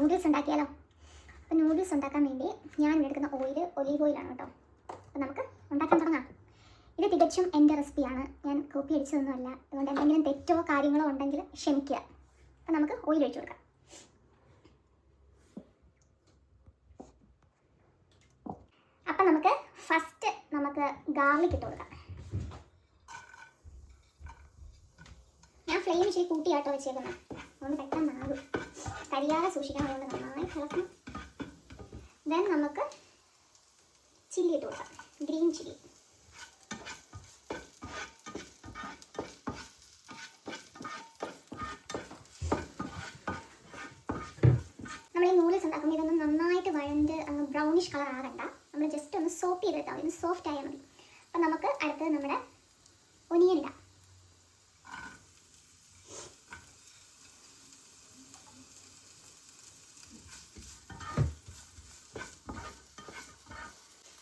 Noodles ഉണ്ടാക്കിയാലോ? അപ്പോൾ noodles ഉണ്ടാക്കാൻ വേണ്ടി ഞാൻ എടുക്കുന്ന ഓയിൽ ഒലീവ് ഓയിലാണ് കേട്ടോ. അപ്പോൾ നമുക്ക് ഉണ്ടാക്കാൻ തുടങ്ങാം. ഇത് തികച്ചും എൻ്റെ റെസിപ്പിയാണ്, ഞാൻ കോപ്പി അടിച്ചതൊന്നുമല്ല. അതുകൊണ്ട് എന്തെങ്കിലും തെറ്റോ കാര്യങ്ങളോ ഉണ്ടെങ്കിൽ ക്ഷമിക്കുക. അപ്പോൾ നമുക്ക് ഓയിൽ ഒഴിച്ചു കൊടുക്കാം. അപ്പം നമുക്ക് ഫസ്റ്റ് ഗാർലിക് ഇട്ട് കൊടുക്കാം. ഞാൻ ഫ്ലെയിം ഇച്ചിരി കൂട്ടിയാട്ടോ വെച്ചേക്കുന്നത്, അതുകൊണ്ട് പെട്ടെന്നാകും. കരിയാതെ സൂക്ഷിക്കാൻ വേണ്ടി നന്നായി ഇളക്കണം. ദെൻ നമുക്ക് ചില്ലി ഇട്ട് കൊടുക്കാം, ഗ്രീൻ ചില്ലി. നമ്മൾ ഈ നൂഡിൽസ് ഉണ്ടാക്കുമ്പോൾ ഇതൊന്നും നന്നായിട്ട് വഴണ്ട് ബ്രൗണിഷ് കളർ ആകണ്ട. നമ്മൾ ജസ്റ്റ് ഒന്ന് സോപ്പ് ചെയ്തെടുത്താൽ മതി, സോഫ്റ്റ് ആയാൽ മതി. അപ്പം നമുക്ക് അടുത്തത് നമ്മുടെ ഒനിയൻ ഇടാം.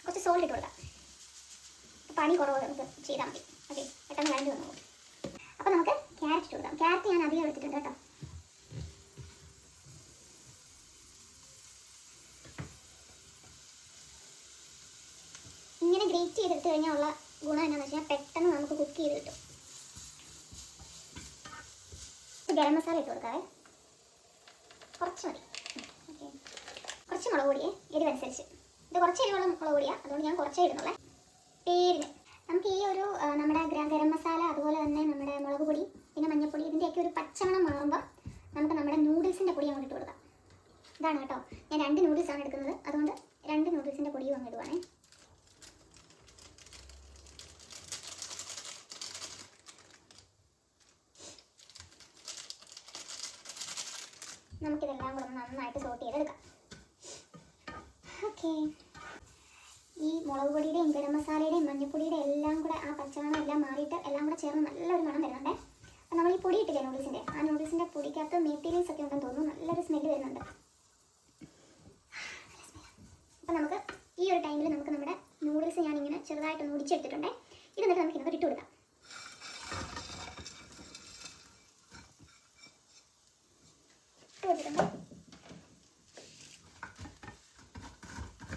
കുറച്ച് സോൾട്ട് ഇട്ട് കൊടുക്കാം. പണി കുറവ് നമുക്ക് ചെയ്താൽ മതി. ഓക്കെ, പെട്ടെന്ന് വഴണ്ടി വന്നു. അപ്പം നമുക്ക് ക്യാരറ്റ് ഇട്ട് കൊടുക്കാം. ക്യാരറ്റ് ഞാൻ അധികം എടുത്തിട്ടുണ്ട് കേട്ടോ. ഇങ്ങനെ ഗ്രേറ്റ് ചെയ്തെടുത്ത് കഴിഞ്ഞാൽ ഉള്ള ഗുണം എന്താണെന്ന് വെച്ചാൽ പെട്ടെന്ന് നമുക്ക് കുക്ക് ചെയ്ത് കിട്ടും. ഗരം മസാല ഇട്ട് കൊടുക്കാവേ, കുറച്ച് മതി. ഓക്കെ, കുറച്ച് മുളക് പൊടിയേ, എരിവനുസരിച്ച്. ഇത് കുറച്ച് എരിവുള്ള മുളക് പൊടിയാണ്, അതുകൊണ്ട് ഞാൻ കുറച്ചേ ഇടുന്നുള്ളേ. പേരിന് നമുക്ക് ഈ ഒരു നമ്മുടെ ഗരം മസാല, അതുപോലെ തന്നെ നമ്മുടെ മുളക് പൊടി, പിന്നെ മഞ്ഞൾപ്പൊടി, ഇതിൻ്റെയൊക്കെ ഒരു പച്ചമണം മാറുമ്പോൾ നമുക്ക് നമ്മുടെ നൂഡിൽസിൻ്റെ പൊടി അങ്ങോട്ട് ഇട്ട് കൊടുക്കാം. ഇതാണ് കേട്ടോ, ഞാൻ 2 നൂഡിൽസാണ് എടുക്കുന്നത്, അതുകൊണ്ട് 2 നൂഡിൽസിൻ്റെ പൊടിയും അങ്ങ് ഇടുവാണേ. നമുക്കിതെല്ലാം കൂടെ നന്നായിട്ട് സോട്ട് ചെയ്തെടുക്കാം. ഓക്കെ, ഈ മുളക് പൊടിയുടെയും ഗരം മസാലയുടെയും മഞ്ഞൾപ്പൊടിയുടെ എല്ലാം കൂടെ ആ പച്ചമണം എല്ലാം മാറിയിട്ട് എല്ലാം കൂടെ ചേർന്ന് നല്ലൊരു മണം വരുന്നുണ്ട്. അപ്പം നമ്മൾ ഈ പൊടി ഇട്ടില്ലേ നൂഡിൽസിൻ്റെ, ആ നൂഡിൽസിൻ്റെ പൊടിക്കകത്ത് മെറ്റീരിയൽസ് ഒക്കെ ഉണ്ടെന്ന് തോന്നുന്നു, നല്ലൊരു സ്മെല്ല് വരുന്നുണ്ട്. അപ്പം നമുക്ക് ഈ ഒരു ടൈമിൽ നമുക്ക് നമ്മുടെ നൂഡിൽസ് ഞാനിങ്ങനെ ചെറുതായിട്ടൊന്ന് ഒടിച്ചെടുത്തിട്ടുണ്ട്. ഇത് എന്നിട്ട് നമുക്ക് ഇങ്ങോട്ട് ഇട്ട് കൊടുക്കാം.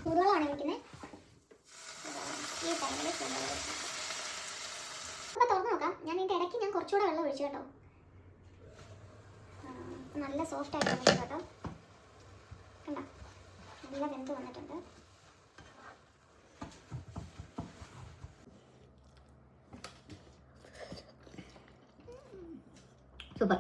ചൂടുവെള്ളമാണ് വയ്ക്കുന്നത്. ഈ ടൈമിൽ ചൂടുവെള്ളം അപ്പോൾ തുറന്ന് നോക്കാം. ഞാൻ ഇതിൻ്റെ ഇടയ്ക്ക് ഞാൻ കുറച്ചുകൂടെ വെള്ളം ഒഴിച്ചു കേട്ടോ. നല്ല സോഫ്റ്റ് ആയിട്ട് വന്നിട്ടുണ്ട് കേട്ടോ. കണ്ടോ, നല്ല വെന്ത് വന്നിട്ടുണ്ട്. സൂപ്പർ.